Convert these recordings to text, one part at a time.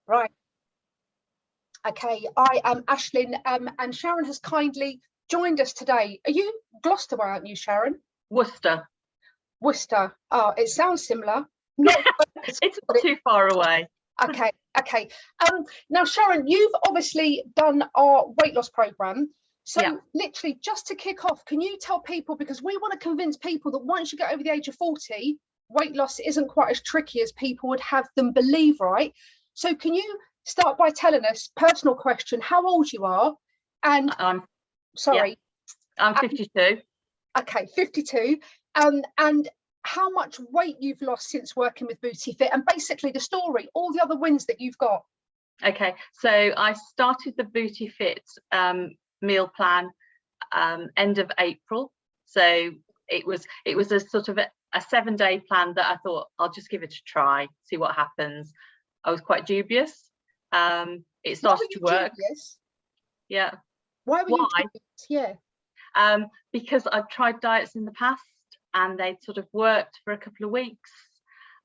Right. Okay, I am Ashlyn, and Sharon has kindly joined us today. Are you Gloucester, aren't you, Sharon? Worcester. Worcester. Oh, it sounds similar. Not It's not too far away. Okay, okay. Now, Sharon, you've obviously done our weight loss program. So Yeah. literally, just to kick off, can you tell people, because we want to convince people that once you get over the age of 40, weight loss isn't quite as tricky as people would have them believe, right? So can you start by telling us, personal question, how old you are? And sorry. Yeah, I'm 52. Okay, 52. And how much weight you've lost since working with BootyFit, and basically the story, all the other wins that you've got. Okay, so I started the BootyFit meal plan end of April. So it was a sort of a 7-day plan that I thought I'll just give it a try, see what happens. I was quite dubious. It started to work. Dubious? Yeah. Why were you dubious? Yeah. Because I've tried diets in the past and they'd sort of worked for a couple of weeks,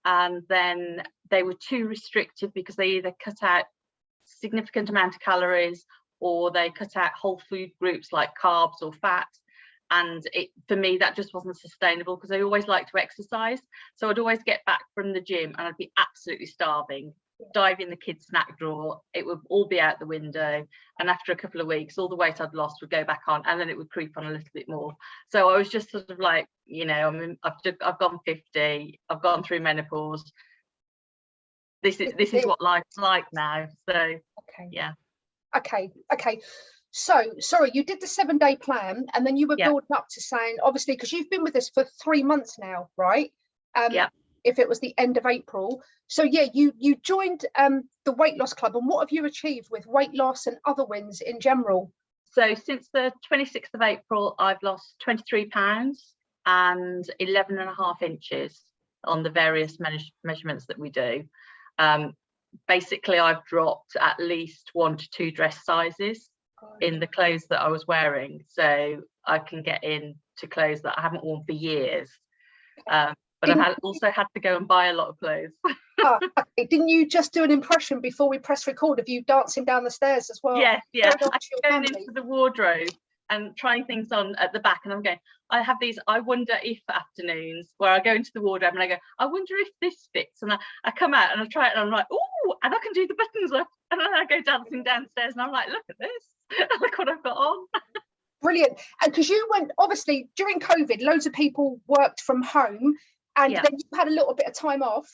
and then they were too restrictive because they either cut out significant amount of calories or they cut out whole food groups like carbs or fat. And for me, that just wasn't sustainable because I always like to exercise. So I'd always get back from the gym and I'd be absolutely starving, dive in the kids' snack drawer, it would all be out the window. And after a couple of weeks, all the weight I'd lost would go back on, and then it would creep on a little bit more. So I was just sort of like, you know, I mean, I've gone 50, I've gone through menopause. This is what life's like now. So okay. Yeah. Okay. So, sorry, you did the 7-day plan, and then you were building up to saying, obviously, because you've been with us for 3 months now, right? If it was the end of April. So, yeah, you joined the weight loss club, and what have you achieved with weight loss and other wins in general? So, since the 26th of April, I've lost 23 pounds and 11.5 inches on the various measurements that we do. Basically, I've dropped at least 1 to 2 dress sizes in the clothes that I was wearing, so I can get into clothes that I haven't worn for years. But I've also had to go and buy a lot of clothes. Okay. Didn't you just do an impression before we press record of you dancing down the stairs as well? Yes, yeah. I'm going into the wardrobe and trying things on at the back, and I'm going, I have these I wonder if afternoons where I go into the wardrobe and I go, I wonder if this fits, and I come out and I try it and I'm like, oh, and I can do the buttons up, and then I go dancing downstairs and I'm like, look at this, look what I've got on. Brilliant. And because you went, obviously during COVID, loads of people worked from home, and then you had a little bit of time off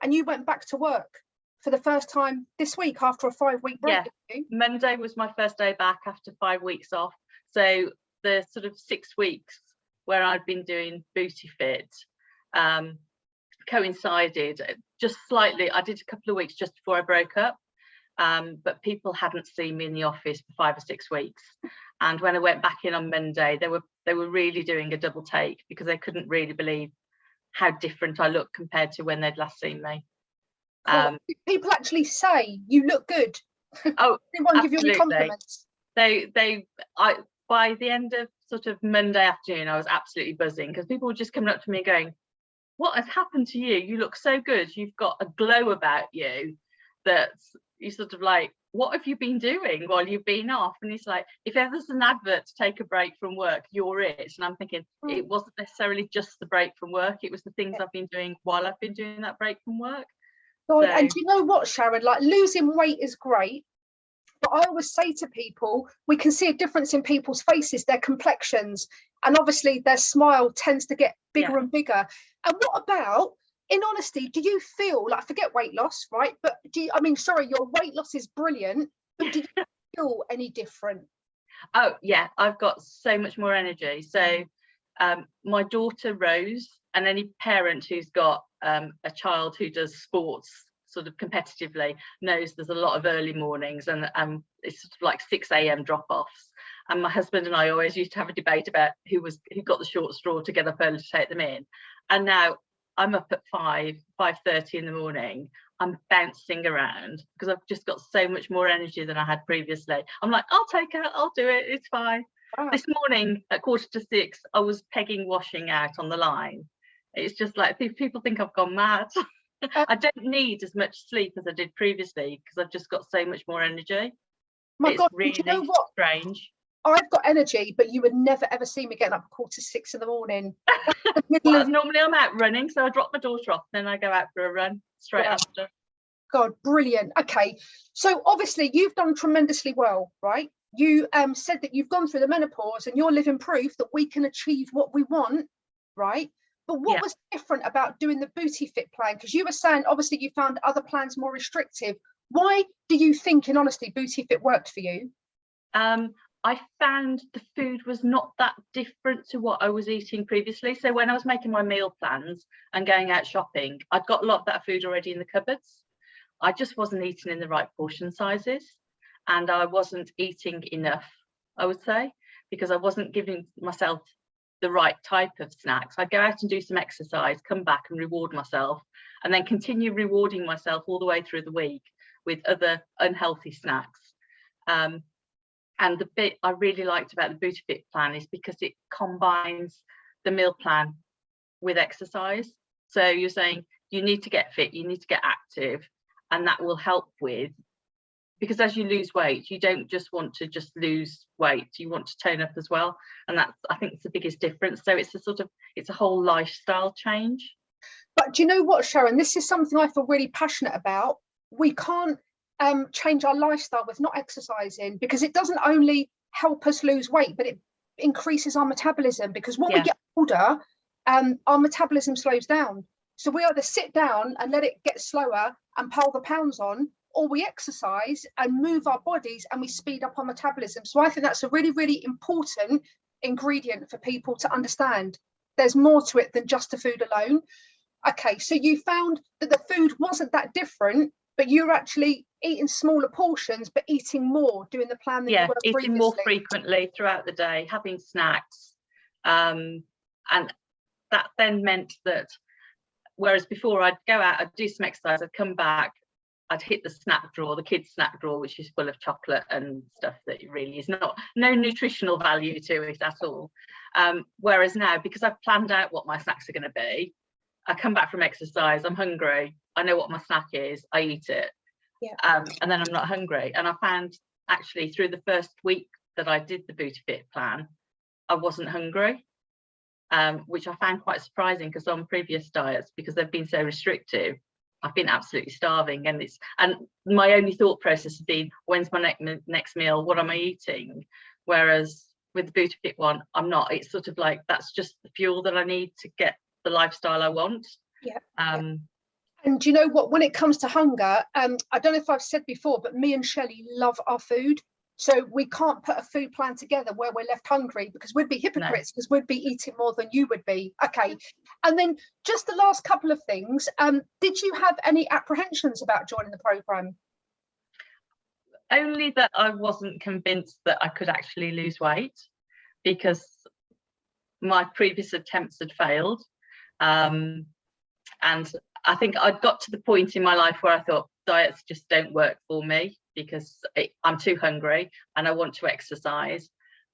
and you went back to work for the first time this week after a 5-week break. Yeah, Monday was my first day back after 5 weeks off. So the sort of 6 weeks where I'd been doing BootyFit coincided just slightly. I did a couple of weeks just before I broke up, but people hadn't seen me in the office for 5 or 6 weeks. And when I went back in on Monday, they were really doing a double take because they couldn't really believe how different I looked compared to when they'd last seen me. People actually say you look good. Oh, everyone give you any compliments. By the end of sort of Monday afternoon, I was absolutely buzzing because people were just coming up to me going, what has happened to you? You look so good. You've got a glow about you that you sort of like, what have you been doing while you've been off? And it's like, if ever there's an advert to take a break from work, you're it. And I'm thinking, it wasn't necessarily just the break from work. It was the things I've been doing while I've been doing that break from work. God, and do you know what, Sharon? Like, losing weight is great, but I always say to people, we can see a difference in people's faces, their complexions, and obviously their smile tends to get bigger and bigger. And what about, in honesty, do you feel like, forget weight loss, right? But sorry, your weight loss is brilliant, but do you feel any different? Oh yeah, I've got so much more energy. So my daughter Rose, and any parent who's got a child who does sports sort of competitively knows there's a lot of early mornings, and it's sort of like 6 a.m. drop-offs. And my husband and I always used to have a debate about who got the short straw to get up early to take them in. And now I'm up at 5:30 in the morning. I'm bouncing around because I've just got so much more energy than I had previously. I'm like, I'll take it, I'll do it, it's fine. This morning at 5:45, I was pegging washing out on the line. It's just like people think I've gone mad. I don't need as much sleep as I did previously because I've just got so much more energy. My It's God, really do you know what? strange. I've got energy, but you would never ever see me getting up at 5:45 in the morning. Well, normally I'm out running, so I drop my daughter off, then I go out for a run straight after. God, brilliant. Okay, so obviously you've done tremendously well, right? You said that you've gone through the menopause and you're living proof that we can achieve what we want, right? But what was different about doing the BootyFit plan? Because you were saying obviously you found other plans more restrictive. Why do you think, in honesty, BootyFit worked for you? I found the food was not that different to what I was eating previously. So when I was making my meal plans and going out shopping, I'd got a lot of that food already in the cupboards. I just wasn't eating in the right portion sizes, and I wasn't eating enough, I would say, because I wasn't giving myself the right type of snacks. I'd go out and do some exercise, come back and reward myself, and then continue rewarding myself all the way through the week with other unhealthy snacks. And the bit I really liked about the BootyFit plan is because it combines the meal plan with exercise. So you're saying you need to get fit, you need to get active, and that will help with, because as you lose weight, you don't just want to just lose weight, you want to tone up as well. And that's, I think, it's the biggest difference. So it's a whole lifestyle change. But do you know what, Sharon? This is something I feel really passionate about. We can't change our lifestyle with not exercising, because it doesn't only help us lose weight, but it increases our metabolism, because when we get older, our metabolism slows down. So we either sit down and let it get slower and pile the pounds on, or we exercise and move our bodies and we speed up our metabolism. So I think that's a really, really important ingredient for people to understand. There's more to it than just the food alone. Okay, so you found that the food wasn't that different, but you're actually eating smaller portions, but eating more, doing the plan that you were previously. Eating more frequently throughout the day, having snacks. And that then meant that, whereas before I'd go out, I'd do some exercise, I'd come back, I'd hit the snack drawer, the kids' snack drawer, which is full of chocolate and stuff that really is no nutritional value to it at all. Whereas now, because I've planned out what my snacks are going to be, I come back from exercise, I'm hungry, I know what my snack is, I eat it, and then I'm not hungry. And I found actually through the first week that I did the BootyFit plan, I wasn't hungry, which I found quite surprising, because on previous diets, because they've been so restrictive, I've been absolutely starving, and my only thought process has been, when's my next meal, what am I eating? Whereas with the BootyFit one, I'm not. It's sort of like, that's just the fuel that I need to get the lifestyle I want. And do you know what, when it comes to hunger, I don't know if I've said before, but me and Shelley love our food. So we can't put a food plan together where we're left hungry, because we'd be hypocrites, because we'd be eating more than you would be. Okay. And then just the last couple of things, did you have any apprehensions about joining the programme? Only that I wasn't convinced that I could actually lose weight, because my previous attempts had failed. And I think I'd got to the point in my life where I thought diets just don't work for me, because I'm too hungry and I want to exercise.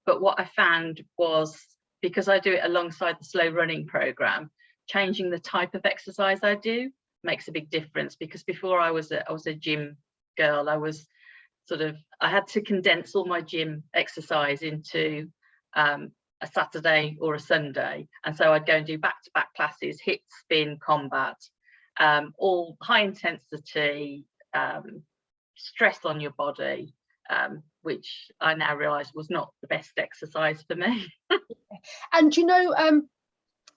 But what I found was, because I do it alongside the slow running program, changing the type of exercise I do makes a big difference. Because before I was a gym girl, I had to condense all my gym exercise into a Saturday or a Sunday, and so I'd go and do back-to-back classes, HIIT, spin, combat, all high intensity, stress on your body, which I now realise was not the best exercise for me. And you know,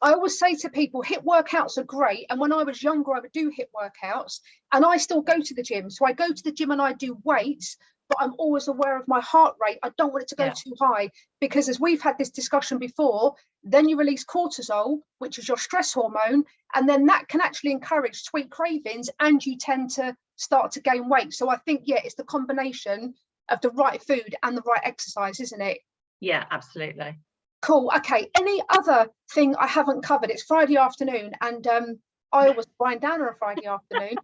I always say to people, HIIT workouts are great. And when I was younger, I would do HIIT workouts, and I still go to the gym. So I go to the gym and I do weights, but I'm always aware of my heart rate. I don't want it to go too high, because as we've had this discussion before, then you release cortisol, which is your stress hormone, and then that can actually encourage sweet cravings, and you tend to start to gain weight. So I think, it's the combination of the right food and the right exercise, isn't it? Yeah, absolutely. Cool. Okay. Any other thing I haven't covered? It's Friday afternoon, and I always wind down on a Friday afternoon.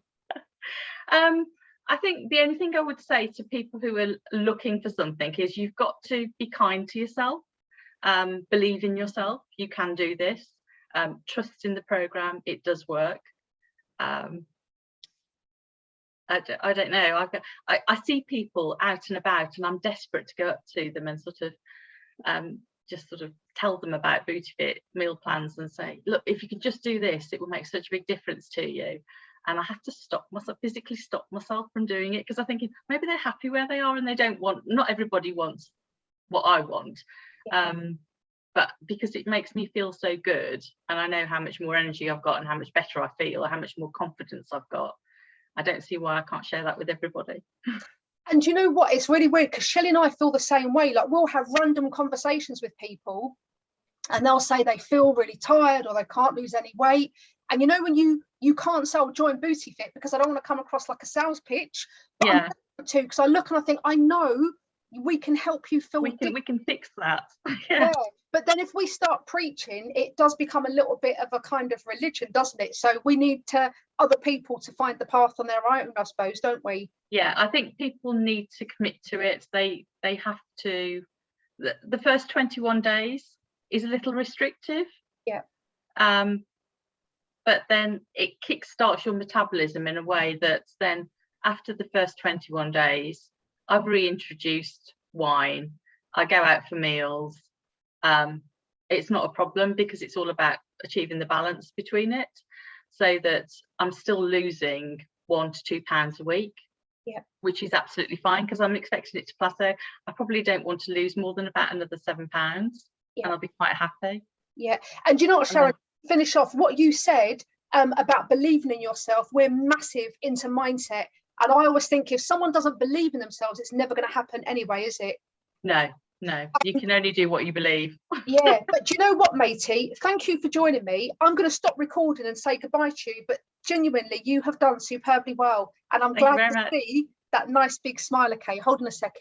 I think the only thing I would say to people who are looking for something is, you've got to be kind to yourself, believe in yourself, you can do this, trust in the program, it does work. I don't know. I see people out and about, and I'm desperate to go up to them and sort of just sort of tell them about BootyFit meal plans and say, look, if you can just do this, it will make such a big difference to you. And I have to stop myself, physically stop myself from doing it, because I'm thinking maybe they're happy where they are and they don't want, not everybody wants what I want. But because it makes me feel so good, and I know how much more energy I've got and how much better I feel, and how much more confidence I've got, I don't see why I can't share that with everybody. And you know what? It's really weird, because Shelley and I feel the same way. Like, we'll have random conversations with people and they'll say they feel really tired or they can't lose any weight. And you know, when you can't say, "I'll join BootyFit," because I don't want to come across like a sales pitch, but Yeah. I'm too, because I look and I think, I know we can help you feel we can fix that. Yeah. But then if we start preaching, it does become a little bit of a kind of religion, doesn't it? So we need other people to find the path on their own, I suppose, don't we? Yeah, I think people need to commit to it. They have to. The first 21 days is a little restrictive. Yeah. But then it kickstarts your metabolism in a way that then after the first 21 days, I've reintroduced wine. I go out for meals. It's not a problem, because it's all about achieving the balance between it, so that I'm still losing 1 to 2 pounds a week. Yeah. Which is absolutely fine, because I'm expecting it to plateau. I probably don't want to lose more than about another £7, and I'll be quite happy. Yeah. And you know what, Sharon, finish off what you said about believing in yourself. We're massive into mindset, and I always think if someone doesn't believe in themselves, it's never going to happen anyway, is it? No, you can only do what you believe. Yeah. But do you know what, matey? Thank you for joining me. I'm going to stop recording and say goodbye to you, but genuinely, you have done superbly well, and I'm glad to see that nice big smile. Okay, hold on a second.